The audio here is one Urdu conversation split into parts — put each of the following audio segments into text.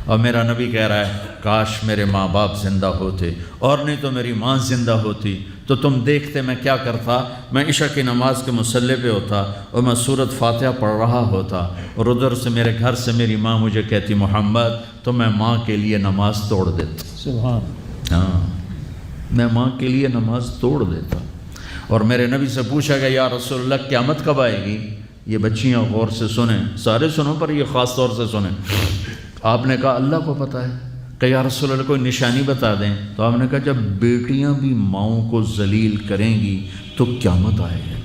اور میرا نبی کہہ رہا ہے کاش میرے ماں باپ زندہ ہوتے، اور نہیں تو میری ماں زندہ ہوتی تو تم دیکھتے میں کیا کرتا، میں عشاء کی نماز کے مصلی پہ ہوتا اور میں سورۃ فاتحہ پڑھ رہا ہوتا، اور ادھر سے میرے گھر سے میری ماں مجھے کہتی محمد، تو میں ماں کے لیے نماز توڑ دیتا۔ سبحان، ہاں، میں ماں کے لیے نماز توڑ دیتا۔ اور میرے نبی سے پوچھا گیا یا رسول اللہ قیامت کب آئے گی؟ یہ بچیاں غور سے سنیں، سارے سنو پر یہ خاص طور سے سنیں۔ آپ نے کہا اللہ کو پتہ ہے۔ کہ یا رسول اللہ کوئی نشانی بتا دیں۔ تو آپ نے کہا جب بیٹیاں بھی ماؤں کو ذلیل کریں گی تو قیامت آئے گی۔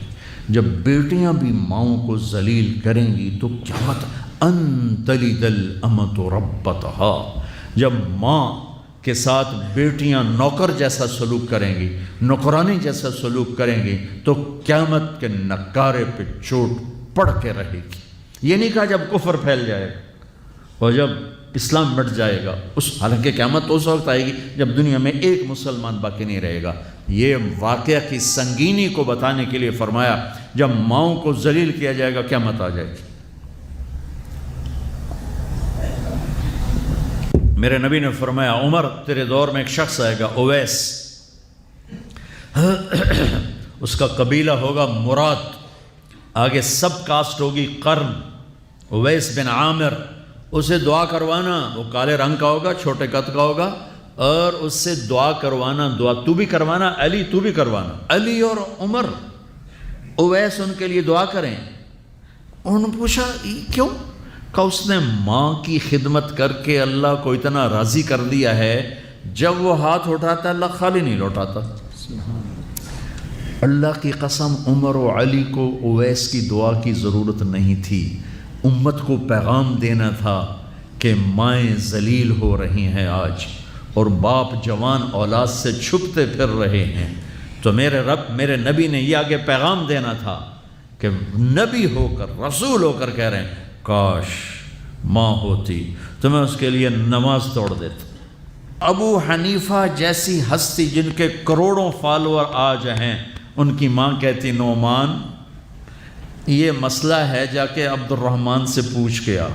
جب بیٹیاں بھی ماؤں کو ذلیل کریں گی تو قیامت، ان تلد الامۃ ربتہا، جب ماں کے ساتھ بیٹیاں نوکر جیسا سلوک کریں گی، نوکرانی جیسا سلوک کریں گی تو قیامت کے نکارے پہ چوٹ پڑ کے رہے گی۔ یہ نہیں کہا جب کفر پھیل جائے گا اور جب اسلام مٹ جائے گا، حالانکہ قیامت تو اس وقت آئے گی جب دنیا میں ایک مسلمان باقی نہیں رہے گا۔ یہ واقعہ کی سنگینی کو بتانے کے لیے فرمایا جب ماؤں کو ذلیل کیا جائے گا قیامت آ جائے گی۔ میرے نبی نے فرمایا عمر تیرے دور میں ایک شخص آئے گا اویس، اس کا قبیلہ ہوگا مراد، آگے سب کاسٹ ہوگی قرن، اویس بن عامر، اسے دعا کروانا، وہ کالے رنگ کا ہوگا، چھوٹے قد کا ہوگا، اور اس سے دعا کروانا، دعا تو بھی کروانا، علی تو بھی کروانا، علی اور عمر اویس ان کے لیے دعا کریں۔ انہوں نے پوچھا کیوں؟ کہ اس نے ماں کی خدمت کر کے اللہ کو اتنا راضی کر دیا ہے، جب وہ ہاتھ اٹھاتا اللہ خالی نہیں لوٹاتا۔ اللہ کی قسم عمر و علی کو اویس کی دعا کی ضرورت نہیں تھی، امت کو پیغام دینا تھا کہ مائیں ذلیل ہو رہی ہیں آج، اور باپ جوان اولاد سے چھپتے پھر رہے ہیں، تو میرے رب میرے نبی نے یہ آگے پیغام دینا تھا کہ نبی ہو کر رسول ہو کر کہہ رہے ہیں کاش ماں ہوتی تو میں اس کے لیے نماز توڑ دیتا۔ ابو حنیفہ جیسی ہستی جن کے کروڑوں فالوور آج ہیں، ان کی ماں کہتی نعمان یہ مسئلہ ہے جا کے عبد الرحمن سے پوچھ کے آ۔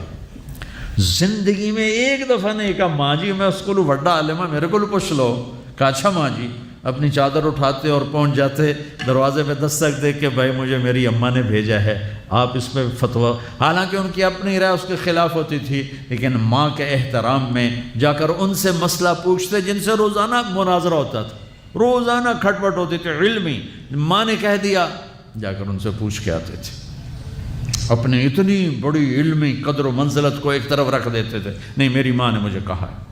زندگی میں ایک دفعہ نہیں کہا ماں جی میں اس کو وڈا عالمہ میرے کو پوچھ لو۔ کہا اچھا ماں جی، اپنی چادر اٹھاتے اور پہنچ جاتے دروازے پہ دستک دے کے بھائی مجھے میری اماں نے بھیجا ہے، آپ اس پہ فتویٰ، حالانکہ ان کی اپنی رائے اس کے خلاف ہوتی تھی، لیکن ماں کے احترام میں جا کر ان سے مسئلہ پوچھتے جن سے روزانہ مناظرہ ہوتا تھا، روزانہ کھٹ پٹ ہوتی تھی علمی، ماں نے کہہ دیا جا کر ان سے پوچھ کے آتے تھے، اپنے اتنی بڑی علمی قدر و منزلت کو ایک طرف رکھ دیتے تھے، نہیں میری ماں نے مجھے کہا ہے۔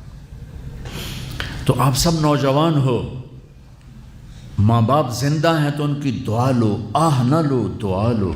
تو آپ سب نوجوان ہو، ماں باپ زندہ ہیں تو ان کی دعا لو، آہ نہ لو، دعا لو۔